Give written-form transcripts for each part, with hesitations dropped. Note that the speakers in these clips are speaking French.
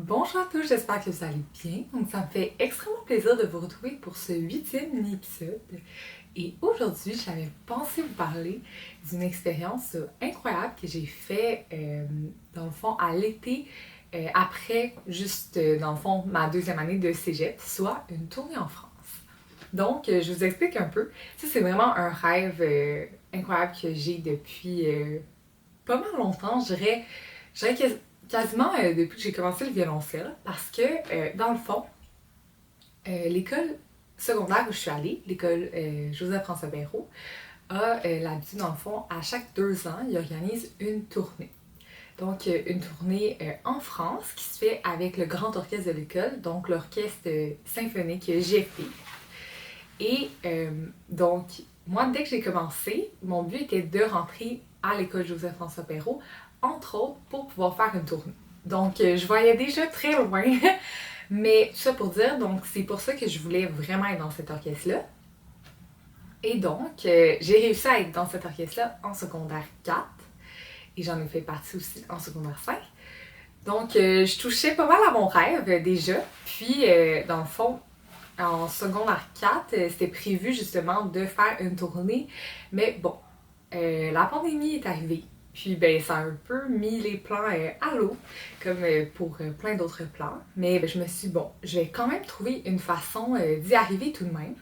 Bonjour à tous, j'espère que vous allez bien. Donc ça me fait extrêmement plaisir de vous retrouver pour ce 8e épisode. Et aujourd'hui, j'avais pensé vous parler d'une expérience incroyable que j'ai fait dans le fond à l'été après dans le fond ma deuxième année de cégep, soit une tournée en France. Donc je vous explique un peu. Ça c'est vraiment un rêve incroyable que j'ai depuis pas mal longtemps, je dirais quasiment depuis que j'ai commencé le violoncelle, parce que dans le fond, l'école secondaire où je suis allée, l'école Joseph-François Béraud, a l'habitude, dans le fond, à chaque 2 ans, il organise une tournée. Donc, une tournée en France qui se fait avec le grand orchestre de l'école, donc l'orchestre symphonique GFP. Et donc, moi, dès que j'ai commencé, mon but était de rentrer à l'école Joseph-François Béraud, entre autres, pour pouvoir faire une tournée. Donc, je voyais déjà très loin, mais tout ça pour dire, donc c'est pour ça que je voulais vraiment être dans cet orchestre-là. Et donc, j'ai réussi à être dans cet orchestre-là en secondaire 4, et j'en ai fait partie aussi en secondaire 5. Donc, je touchais pas mal à mon rêve déjà, puis dans le fond, en secondaire 4, c'était prévu justement de faire une tournée, mais bon, la pandémie est arrivée. Puis ben ça a un peu mis les plans à l'eau, comme pour plein d'autres plans. Mais ben, je me suis dit, bon, je vais quand même trouver une façon d'y arriver tout de même.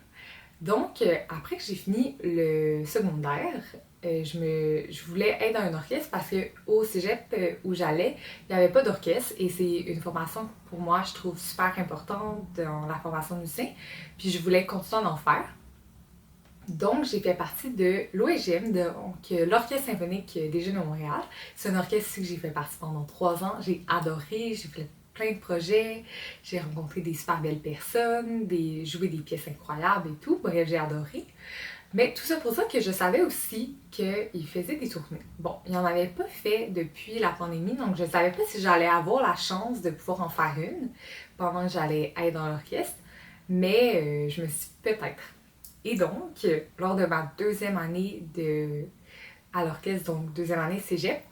Donc, après que j'ai fini le secondaire, je voulais être dans un orchestre parce qu'au cégep où j'allais, il n'y avait pas d'orchestre et c'est une formation que pour moi, je trouve super importante dans la formation de musicien. Puis je voulais continuer à en faire. Donc, j'ai fait partie de l'OEGM, donc l'Orchestre symphonique des Jeunes de Montréal. C'est un orchestre que j'ai fait partie pendant 3 ans. J'ai adoré, j'ai fait plein de projets, j'ai rencontré des super belles personnes, joué des pièces incroyables et tout. Bref, j'ai adoré. Mais tout ça pour dire que je savais aussi qu'il faisait des tournées. Bon, il n'en avait pas fait depuis la pandémie, donc je ne savais pas si j'allais avoir la chance de pouvoir en faire une pendant que j'allais être dans l'orchestre. Mais je me suis dit peut-être. Et donc, lors de ma deuxième année à l'orchestre, donc deuxième année cégep,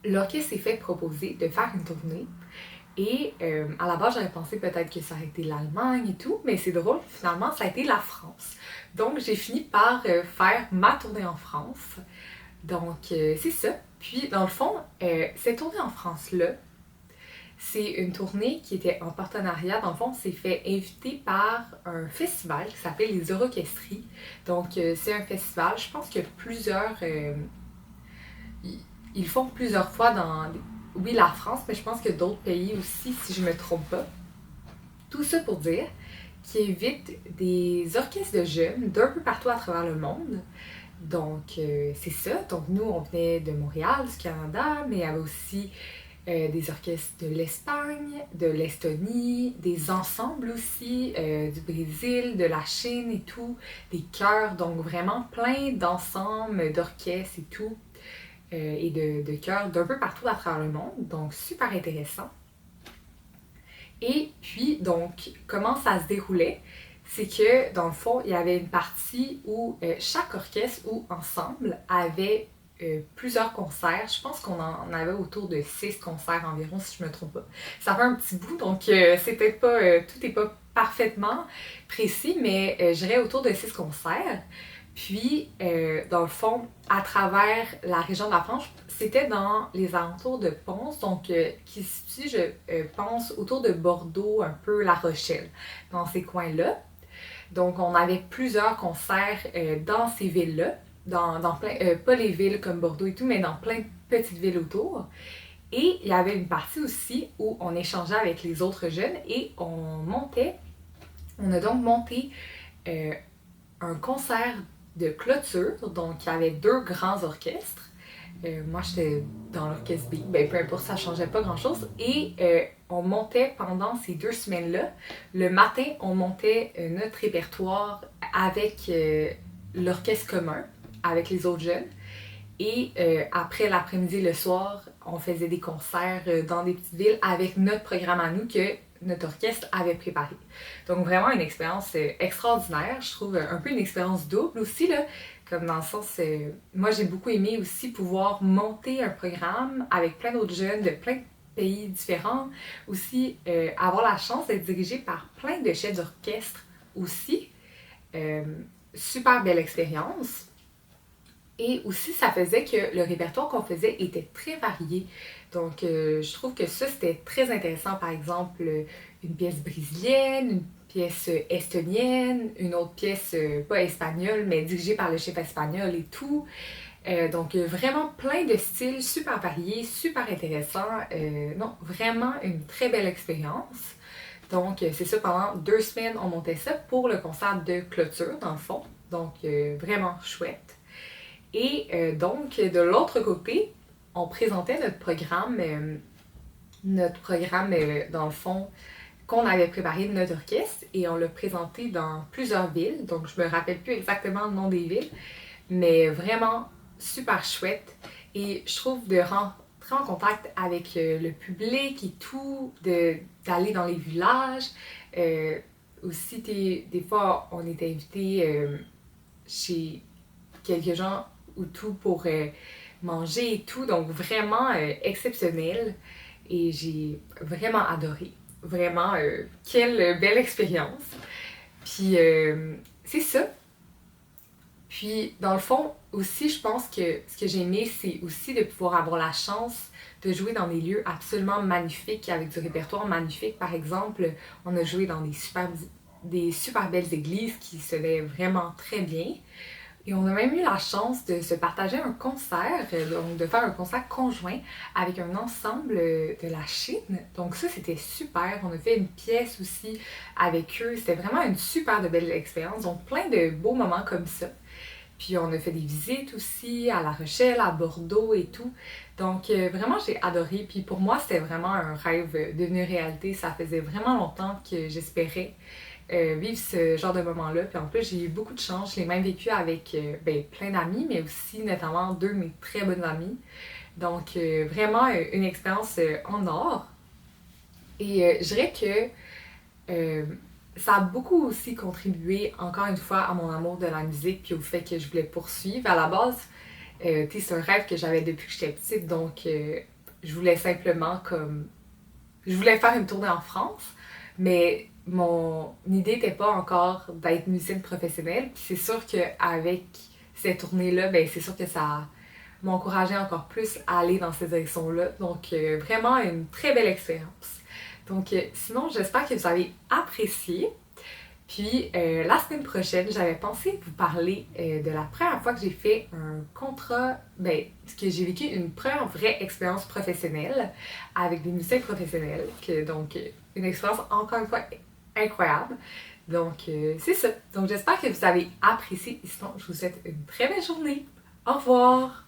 l'orchestre s'est fait proposer de faire une tournée. Et à la base, j'avais pensé peut-être que ça aurait été l'Allemagne et tout, mais c'est drôle, finalement, ça a été la France. Donc, j'ai fini par faire ma tournée en France. Donc, c'est ça. Puis, dans le fond, cette tournée en France-là, c'est une tournée qui était en partenariat. Dans le fond, on s'est fait inviter par un festival qui s'appelle les Orchestries. Donc, c'est un festival, je pense que ils font plusieurs fois oui, la France, mais je pense que d'autres pays aussi, si je ne me trompe pas. Tout ça pour dire qu'ils invitent des orchestres de jeunes d'un peu partout à travers le monde. Donc, c'est ça. Donc, nous, on venait de Montréal, du Canada, mais il y avait aussi des orchestres de l'Espagne, de l'Estonie, des ensembles aussi, du Brésil, de la Chine et tout, des chœurs, donc vraiment plein d'ensembles, d'orchestres et tout, et de chœurs d'un peu partout à travers le monde, donc super intéressant. Et puis, donc, comment ça se déroulait? C'est que, dans le fond, il y avait une partie où chaque orchestre ou ensemble avait plusieurs concerts. Je pense qu'on en avait autour de 6 concerts environ, si je me trompe pas. Ça fait un petit bout, donc c'était pas, tout n'est pas parfaitement précis, mais je dirais autour de 6 concerts. Puis, dans le fond, à travers la région de la France, c'était dans les alentours de Ponce, donc qui se situe, je pense, autour de Bordeaux, un peu La Rochelle, dans ces coins-là. Donc, on avait plusieurs concerts dans ces villes-là, dans plein, pas les villes comme Bordeaux et tout, mais dans plein de petites villes autour. Et il y avait une partie aussi où on échangeait avec les autres jeunes et on a donc monté un concert de clôture, donc il y avait 2 grands orchestres. Moi, j'étais dans l'orchestre B, ben peu importe, ça changeait pas grand-chose. Et on montait pendant ces 2 semaines-là. Le matin, on montait notre répertoire avec l'orchestre commun, avec les autres jeunes. Et après l'après-midi, le soir, on faisait des concerts dans des petites villes avec notre programme à nous que notre orchestre avait préparé. Donc vraiment une expérience extraordinaire, je trouve un peu une expérience double aussi, là, comme dans le sens, moi j'ai beaucoup aimé aussi pouvoir monter un programme avec plein d'autres jeunes de plein de pays différents. Aussi, avoir la chance d'être dirigée par plein de chefs d'orchestre aussi. Euh, Super belle expérience. Et aussi, ça faisait que le répertoire qu'on faisait était très varié. Donc, je trouve que ça, c'était très intéressant. Par exemple, une pièce brésilienne, une pièce estonienne, une autre pièce pas espagnole, mais dirigée par le chef espagnol et tout. Donc, vraiment plein de styles super variés, super intéressants. Non, vraiment une très belle expérience. Donc, c'est ça, pendant 2 semaines, on montait ça pour le concert de clôture, dans le fond. Donc, vraiment chouette. Et donc, de l'autre côté, on présentait notre programme dans le fond, qu'on avait préparé de notre orchestre et on l'a présenté dans plusieurs villes. Donc, je me rappelle plus exactement le nom des villes, mais vraiment super chouette. Et je trouve de rentrer en contact avec le public et tout, d'aller dans les villages. Aussi, des fois, on était invité chez quelques gens ou tout pour manger et tout. Donc, vraiment exceptionnel. Et j'ai vraiment adoré. Vraiment, quelle belle expérience. Puis, c'est ça. Puis, dans le fond, aussi, je pense que ce que j'ai aimé, c'est aussi de pouvoir avoir la chance de jouer dans des lieux absolument magnifiques, avec du répertoire magnifique. Par exemple, on a joué dans des super belles églises qui sonnaient vraiment très bien. Et on a même eu la chance de se partager un concert, donc de faire un concert conjoint avec un ensemble de la Chine. Donc ça, c'était super. On a fait une pièce aussi avec eux. C'était vraiment une super de belle expérience. Donc plein de beaux moments comme ça. Puis on a fait des visites aussi à La Rochelle, à Bordeaux et tout. Donc vraiment, j'ai adoré. Puis pour moi, c'était vraiment un rêve devenu réalité. Ça faisait vraiment longtemps que j'espérais vivre ce genre de moment-là. Puis en plus, j'ai eu beaucoup de chance. Je l'ai même vécu avec plein d'amis, mais aussi notamment 2 de mes très bonnes amies. Donc vraiment une expérience en or. Et je dirais que ça a beaucoup aussi contribué, encore une fois, à mon amour de la musique puis au fait que je voulais poursuivre. À la base, c'est un rêve que j'avais depuis que j'étais petite, donc je voulais simplement comme... Je voulais faire une tournée en France, mais mon idée n'était pas encore d'être musicienne professionnelle. Puis c'est sûr qu'avec cette tournée-là, ben c'est sûr que ça m'encourageait encore plus à aller dans cette direction-là. Donc vraiment une très belle expérience. Donc sinon, j'espère que vous avez apprécié. Puis la semaine prochaine, j'avais pensé vous parler de la première fois que j'ai fait un contrat, que j'ai vécu une première vraie expérience professionnelle avec des musiciens professionnels. Donc une expérience encore une fois incroyable. Donc c'est ça. Donc j'espère que vous avez apprécié. Sinon, je vous souhaite une très belle journée. Au revoir!